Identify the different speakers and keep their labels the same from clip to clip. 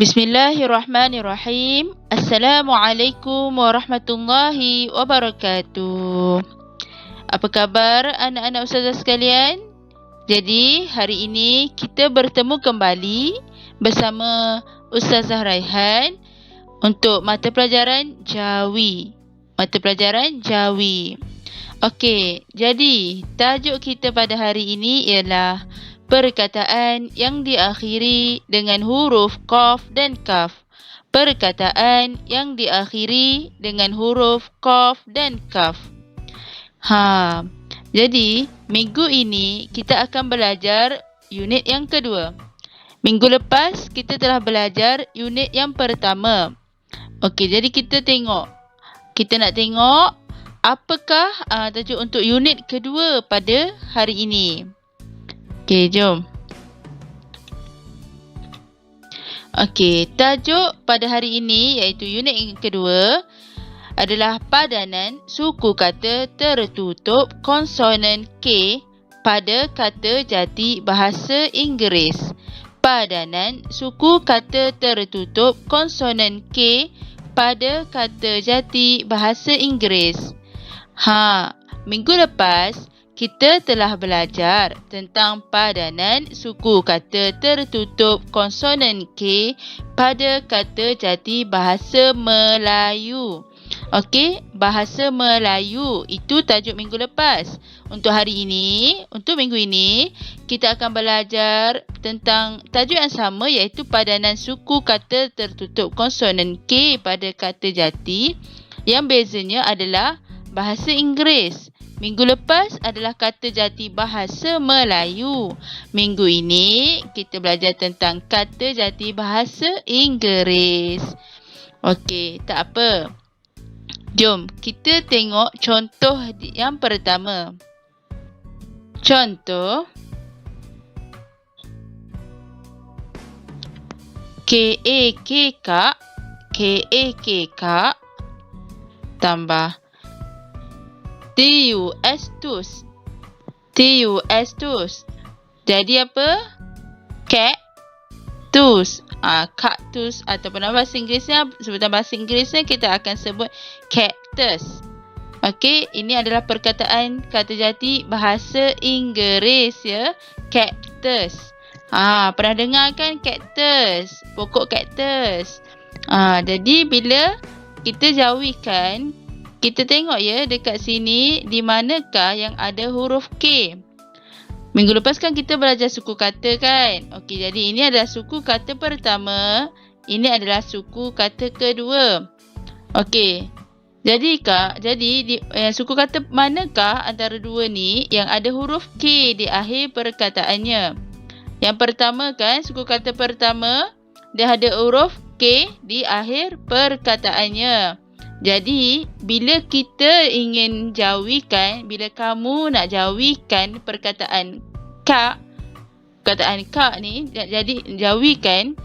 Speaker 1: Bismillahirrahmanirrahim. Assalamualaikum warahmatullahi wabarakatuh. Apa khabar anak-anak ustazah sekalian? Jadi, hari ini kita bertemu kembali bersama Ustazah Raihan untuk mata pelajaran Jawi. Okey, jadi tajuk kita pada hari ini ialah perkataan yang diakhiri dengan huruf qaf dan kaf. Perkataan yang diakhiri dengan huruf qaf dan kaf. Jadi minggu ini kita akan belajar unit yang kedua. Minggu lepas kita telah belajar unit yang pertama. Okey, jadi kita nak tengok apakah tajuk untuk unit kedua pada hari ini. Okey, jom. Okey, tajuk pada hari ini iaitu unit yang kedua adalah padanan suku kata tertutup konsonan K pada kata jati bahasa Inggeris. Padanan suku kata tertutup konsonan K pada kata jati bahasa Inggeris. Minggu lepas kita telah belajar tentang padanan suku kata tertutup konsonan K pada kata jati bahasa Melayu. Okey, bahasa Melayu itu tajuk minggu lepas. Untuk minggu ini, kita akan belajar tentang tajuk yang sama iaitu padanan suku kata tertutup konsonan K pada kata jati. Yang bezanya adalah bahasa Inggeris. Minggu lepas adalah kata jati bahasa Melayu. Minggu ini kita belajar tentang kata jati bahasa Inggeris. Okey, tak apa. Jom kita tengok contoh yang pertama. Contoh K-A-K-K tambah T-U-S-TUS. Jadi apa? Cactus. Cactus ataupun bahasa Inggerisnya, sebutan bahasa Inggerisnya kita akan sebut cactus. Okey, ini adalah perkataan kata jati bahasa Inggeris ya. Cactus. Pernah dengar kan cactus? Pokok cactus. Jadi bila kita jawikan, kita tengok ya dekat sini di manakah yang ada huruf K. Minggu lepas kan kita belajar suku kata kan? Okey, jadi ini adalah suku kata pertama. Ini adalah suku kata kedua. Okey. Jadi suku kata manakah antara dua ni yang ada huruf K di akhir perkataannya? Yang pertama kan, suku kata pertama dia ada huruf K di akhir perkataannya. Jadi, bila kita ingin jawikan, bila kamu nak jawikan perkataan kak ni, jadi jawikan,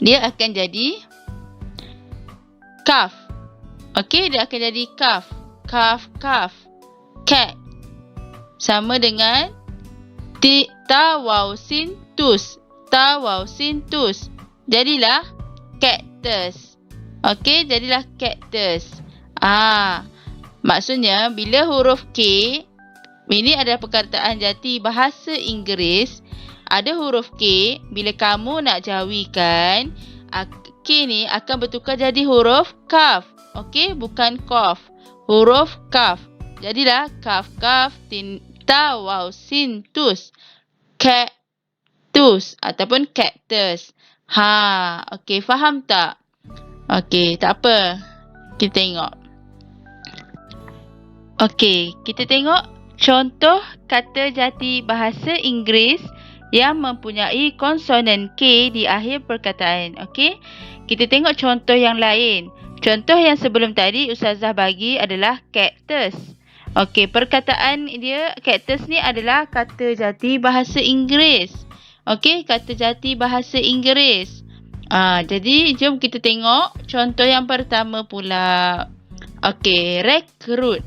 Speaker 1: dia akan jadi kaf. Okey, dia akan jadi kaf. Kaf. Cat. Sama dengan ta-waw-sin tus. Jadilah cactus. Okey, jadilah cactus. Maksudnya bila huruf K, ini adalah perkataan jati bahasa Inggeris, ada huruf K, bila kamu nak jawikan, K ni akan bertukar jadi huruf kaf. Okey, bukan qaf. Huruf kaf. Jadilah kaf, ta-waw-sin tus. Cactus ataupun cactus. Okey, faham tak? Okey, tak apa. Kita tengok. Okey, kita tengok contoh kata jati bahasa Inggeris yang mempunyai konsonan K di akhir perkataan. Okey, kita tengok contoh yang lain. Contoh yang sebelum tadi Ustazah bagi adalah cactus. Okey, perkataan dia cactus ni adalah kata jati bahasa Inggeris. Okey, kata jati bahasa Inggeris. Jadi jom kita tengok contoh yang pertama pula. Okey, recruit.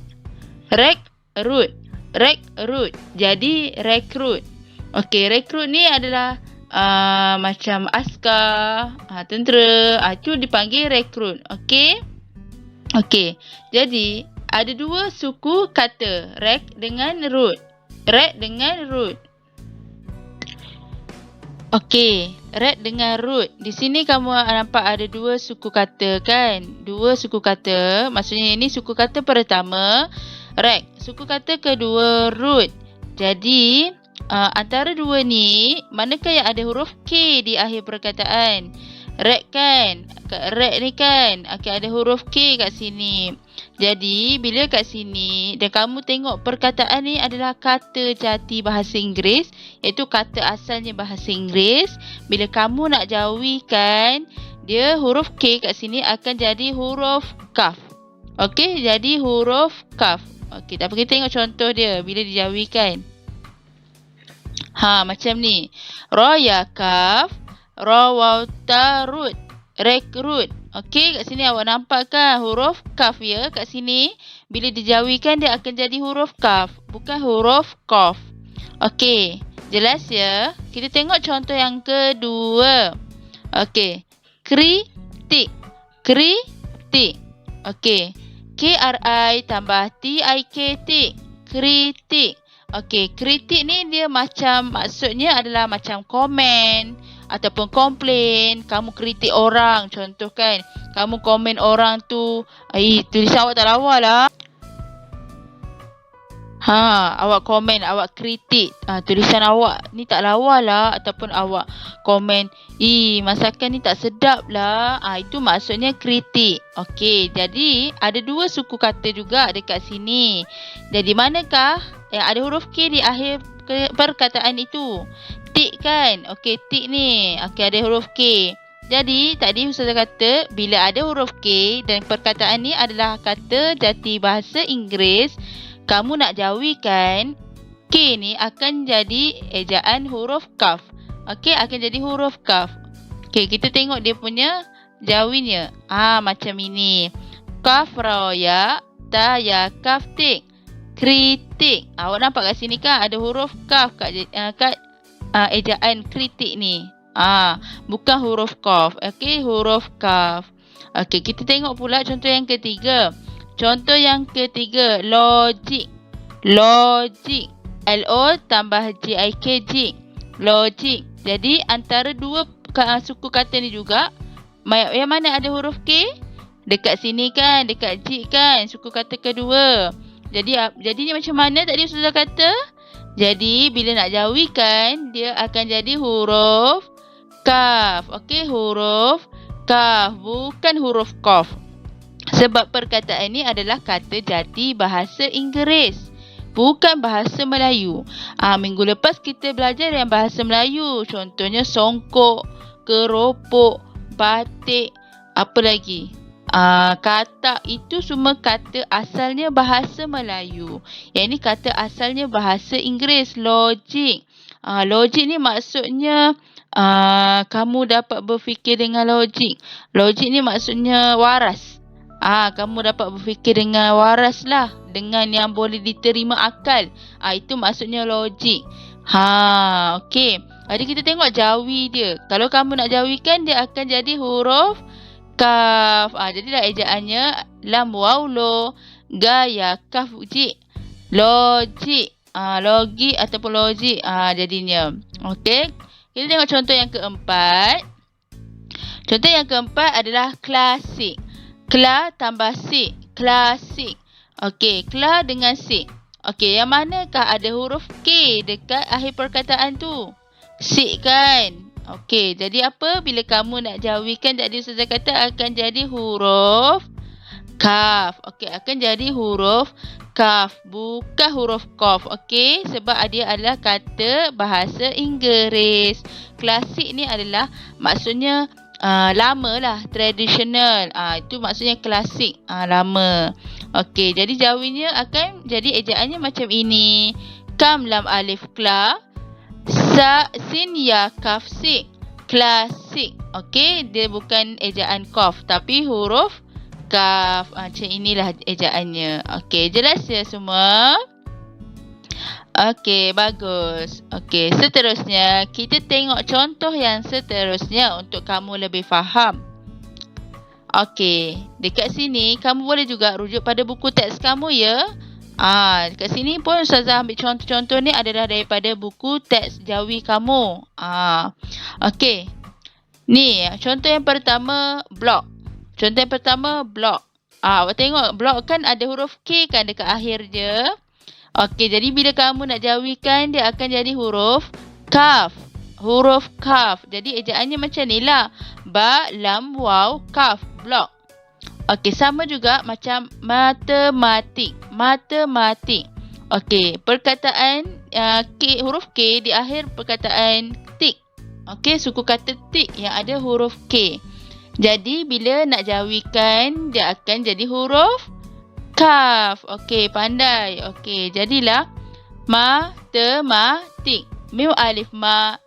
Speaker 1: Jadi rekrut. Okey, rekrut ni adalah macam askar, tentera, itu dipanggil rekrut. Okey. Okey. Jadi ada dua suku kata, rek dengan root. Rek dengan root. Okey, rek dengan root. Di sini kamu nampak ada dua suku kata kan? Dua suku kata. Maksudnya ini suku kata pertama, rek. Suku kata kedua, root. Jadi, antara dua ni, manakah yang ada huruf K di akhir perkataan? Rek kan? Rek ni kan? Okey, ada huruf K kat sini. Jadi, bila kat sini dan kamu tengok perkataan ni adalah kata jati bahasa Inggeris, iaitu kata asalnya bahasa Inggeris. Bila kamu nak jauhikan, dia huruf K kat sini akan jadi huruf kaf. Okey, jadi huruf kaf. Okey, tak apa, kita tengok contoh dia bila dijauhikan. Macam ni. Ra ya kaf, ra waw ta rut, rekrut. Okey, kat sini awak nampak kan huruf kaf ya kat sini. Bila dijauhikan dia akan jadi huruf kaf, bukan huruf qaf. Okey, jelas ya? Kita tengok contoh yang kedua. Okey, kritik. Kritik. Okey, K-R-I tambah T-I-K-T. Kritik. Okey, kritik ni dia macam, maksudnya adalah macam komen ataupun komplain. Kamu kritik orang, contoh kan, kamu komen orang tu, tulisan awak tak lawa lah. Awak komen, awak kritik, tulisan awak ni tak lawa lah, ataupun awak komen, masakan ni tak sedap lah. Itu maksudnya kritik. Okey, jadi ada dua suku kata juga dekat sini. Jadi manakah yang ada huruf K di akhir perkataan itu? Tik kan? Okey, tik ni. Okey, ada huruf K. Jadi, tadi Ustazah kata, bila ada huruf K dan perkataan ni adalah kata jati bahasa Inggeris, kamu nak jauhikan, K ni akan jadi ejaan huruf kaf. Okey, akan jadi huruf kaf. Okey, kita tengok dia punya jauhinya. Macam ini. Kaf ra ya, ta ya kaf tik. Kritik. Awak nampak kat sini kan ada huruf kaf kat ejaan kritik ni. Bukan huruf qaf. Okey, huruf kaf. Okey, kita tengok pula contoh yang ketiga. Contoh yang ketiga, logik. Logik. L-O tambah J-I-K, jik. Logik. Jadi, antara dua suku kata ni juga, yang mana ada huruf K? Dekat sini kan, dekat jik kan, suku kata kedua. Jadinya macam mana tadi Ustazah kata? Jadi, bila nak jauhikan, dia akan jadi huruf kaf. Okey, huruf kaf. Bukan huruf qaf. Sebab perkataan ini adalah kata jati bahasa Inggeris. Bukan bahasa Melayu. Minggu lepas kita belajar yang bahasa Melayu. Contohnya songkok, keropok, batik, apa lagi? Katak, itu semua kata asalnya bahasa Melayu. Yang ini kata asalnya bahasa Inggeris. Logik. Logik ni maksudnya kamu dapat berfikir dengan logik. Logik ni maksudnya waras. Kamu dapat berfikir dengan waras lah. Dengan yang boleh diterima akal. Itu maksudnya logik. Okey. Jadi kita tengok jauhi dia. Kalau kamu nak jauhikan, dia akan jadi huruf kaf. Jadilah ejaannya lam waw lo ga ya kaf jik. Logik. Logik ataupun logik jadinya. Okey. Kita tengok contoh yang keempat. Contoh yang keempat adalah klasik. Kla tambah sik. Klasik. Okey, kla dengan sik. Okey, yang manakah ada huruf K dekat akhir perkataan tu? Sik kan? Okey, jadi apa? Bila kamu nak jauhikan, tadi Ustazah kata akan jadi huruf kaf. Okey, akan jadi huruf kaf. Bukan huruf qaf. Okey, sebab dia adalah kata bahasa Inggeris. Klasik ni adalah maksudnya lama lah, tradisional. Itu maksudnya klasik, lama. Okey, jadi jauhinya akan jadi ejaannya macam ini. Kam lam alif kla, sa sin ya kaf sik. Klasik. Okey, dia bukan ejaan qaf tapi huruf kaf. Macam inilah ejaannya. Okey, jelas ya semua? Okey, bagus. Okey, seterusnya kita tengok contoh yang seterusnya untuk kamu lebih faham. Okey, dekat sini kamu boleh juga rujuk pada buku teks kamu ya. Dekat sini pun Ustazah ambil contoh-contoh ni adalah daripada buku teks Jawi kamu. Okey. Ni contoh yang pertama blok. Contoh yang pertama blok. Awak tengok blok kan ada huruf K kan dekat akhir dia. Okey, jadi bila kamu nak jawikan dia akan jadi huruf kaf. Huruf kaf. Jadi ejaannya macam ni lah. Ba, lam, waw, kaf. Blok. Okey, sama juga macam matematik. Matematik. Okey, perkataan K, huruf K di akhir perkataan tik. Okey, suku kata tik yang ada huruf K. Jadi, bila nak jawikan, dia akan jadi huruf kaf. Okey, pandai. Okey, jadilah matematik. Mim alif ma,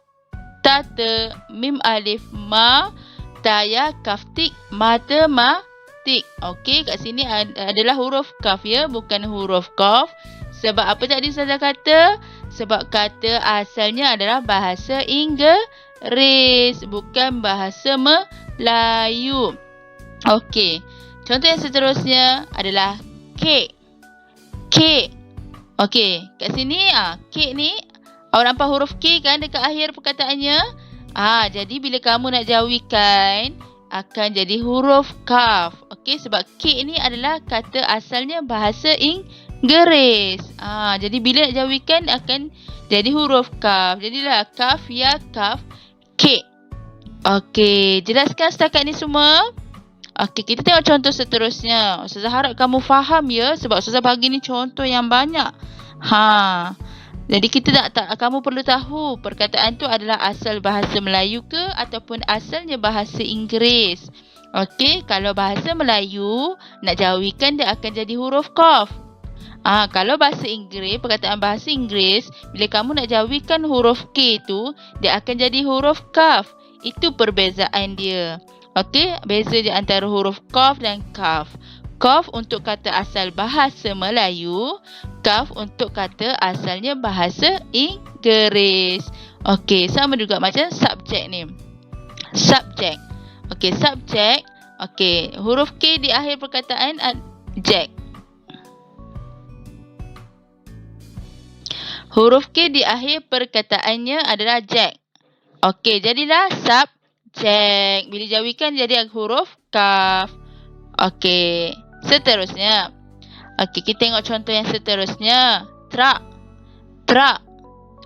Speaker 1: ta te, mim alif ma, ta ya, kaf tik, matematik. Okey, kat sini adalah huruf kaf ya, bukan huruf qaf. Sebab apa tadi saya kata? Sebab kata asalnya adalah bahasa Inggeris, bukan bahasa Melayu. Okey, contoh yang seterusnya adalah kek. Kek. Okey, kat sini kek ni awak nampak huruf K kan dekat akhir perkataannya? Jadi bila kamu nak jawikan akan jadi huruf kaf. Okey, sebab kek ni adalah kata asalnya bahasa Inggeris. Jadi bila nak jawikan akan jadi huruf kaf. Jadilah kaf ya kaf kek. Okey, jelaskan setakat ni semua? Okey, kita tengok contoh seterusnya. Ustazah harap kamu faham ya sebab Ustazah bagi ni contoh yang banyak. Jadi kita kamu perlu tahu perkataan tu adalah asal bahasa Melayu ke ataupun asalnya bahasa Inggeris. Okey, kalau bahasa Melayu nak jawikan dia akan jadi huruf qaf. Kalau bahasa Inggeris, perkataan bahasa Inggeris, bila kamu nak jawikan huruf K tu, dia akan jadi huruf kaf. Itu perbezaan dia. Okey, beza di antara huruf qaf dan kaf. Qaf untuk kata asal bahasa Melayu, kaf untuk kata asalnya bahasa Inggeris. Okey, sama juga macam subjek ni. Subjek. Okey, subjek. Okey, huruf K di akhir perkataan jack. Huruf K di akhir perkataannya adalah jack. Okey, jadilah subjek. Bila jawikan jadi huruf kaf. Okey, seterusnya. Okey, kita tengok contoh yang seterusnya. Trak. Trak.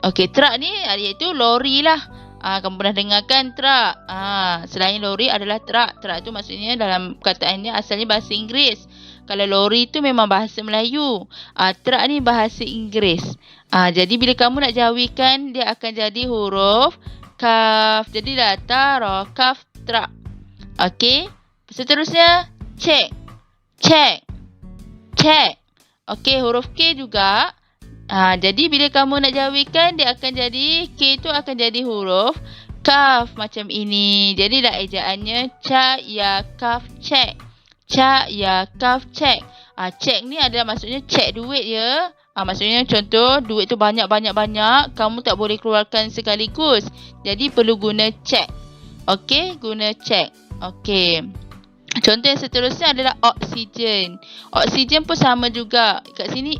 Speaker 1: Okey, trak ni iaitu lori lah. Kamu pernah dengarkan trak. Selain lori adalah trak. Trak tu maksudnya dalam perkataannya asalnya bahasa Inggeris. Kalau lori tu memang bahasa Melayu. Trak ni bahasa Inggeris. Jadi bila kamu nak jawikan dia akan jadi huruf kaf. Jadilah tara kaf trak. Okey. Seterusnya cek. Cek. Cek. Okey, huruf K juga. Jadi bila kamu nak jawikan dia akan jadi K tu akan jadi huruf kaf macam ini. Jadilah ejaannya ca ya kaf cek. Ca ya kaf cek. Cek ni adalah maksudnya cek duit ya. Maksudnya contoh duit tu banyak-banyak-banyak, kamu tak boleh keluarkan sekaligus. Jadi perlu guna cek. Okey, guna cek. Okey. Contoh yang seterusnya adalah oksigen. Oksigen pun sama juga. Kat sini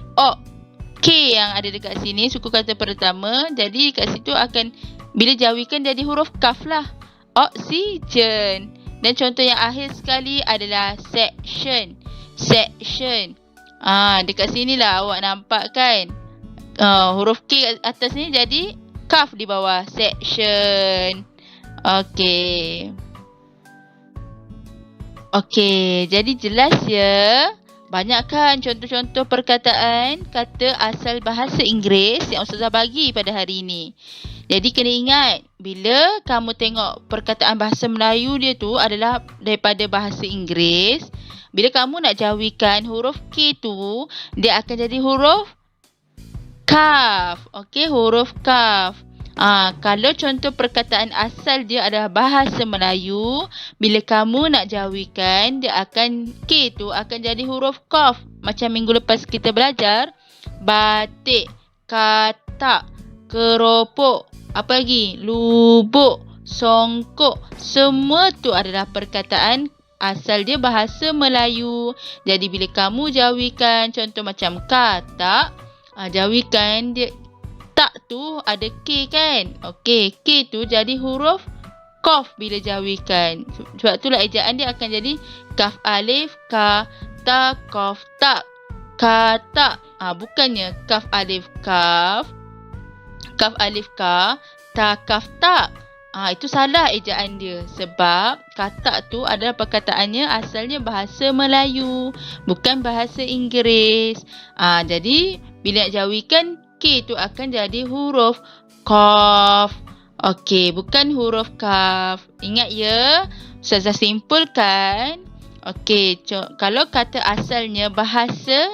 Speaker 1: K yang ada dekat sini suku kata pertama. Jadi kat situ akan bila jawikan jadi huruf kaf lah. Oksigen. Dan contoh yang akhir sekali adalah section. Section. Dekat sini lah awak nampak kan. Huruf K atas ni jadi kaf di bawah. Section. Okey. Okey, jadi jelas ya. Banyak kan contoh-contoh perkataan kata asal bahasa Inggeris yang Ustazah bagi pada hari ini. Jadi kena ingat, bila kamu tengok perkataan bahasa Melayu dia tu adalah daripada bahasa Inggeris, bila kamu nak jawikan huruf K tu, dia akan jadi huruf kaf. Okey, huruf kaf. Kalau contoh perkataan asal dia adalah bahasa Melayu, bila kamu nak jawikan, dia akan K tu akan jadi huruf qaf. Macam minggu lepas kita belajar, batik. katak, keropok, apa lagi? Lubuk, songkok. Semua tu adalah perkataan asal dia bahasa Melayu. Jadi bila kamu jawikan contoh macam katak, jawikan dia tak tu ada K kan? Okey, K tu jadi huruf Qaf bila jawikan. Sebab itulah ejaan dia akan jadi kaf alif ka ta qaf tak. Katak. Bukannya kaf alif ka ta kaf tak. Itu salah ejaan dia. Sebab katak tu adalah perkataannya asalnya bahasa Melayu, bukan bahasa Inggeris. Jadi bila nak jawikan, K tu akan jadi huruf Qaf. Okey, bukan huruf kaf. Ingat ya, Ustazah simpulkan. Okey, kalau kata asalnya bahasa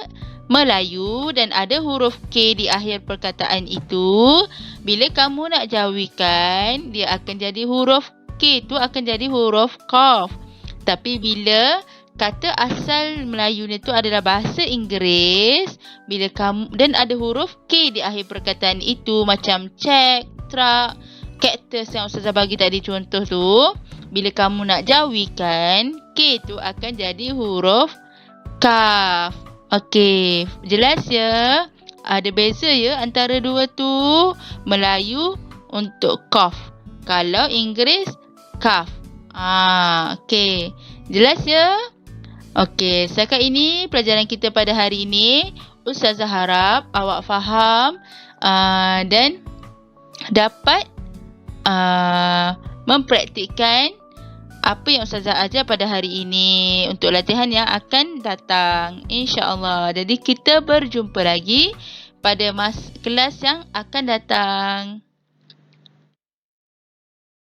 Speaker 1: Melayu dan ada huruf K di akhir perkataan itu, bila kamu nak jawikan, dia akan jadi huruf K tu akan jadi huruf Qaf. Tapi bila kata asal Melayu ni tu adalah bahasa Inggeris, bila kamu dan ada huruf K di akhir perkataan itu macam check, truck, cactus yang Ustazah bagi tadi contoh tu, bila kamu nak jawikan, K tu akan jadi huruf kaf. Okey, jelas ya? Ada beza ya antara dua tu. Melayu untuk qaf. Kalau Inggeris, kaf. Okey. Jelas ya? Okey, setakat ini pelajaran kita pada hari ini. Ustazah harap awak faham dan dapat mempraktikkan apa yang Ustazah ajar pada hari ini untuk latihan yang akan datang, insya-Allah. Jadi kita berjumpa lagi pada kelas yang akan datang.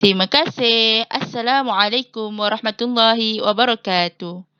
Speaker 1: Terima kasih. Assalamualaikum warahmatullahi wabarakatuh.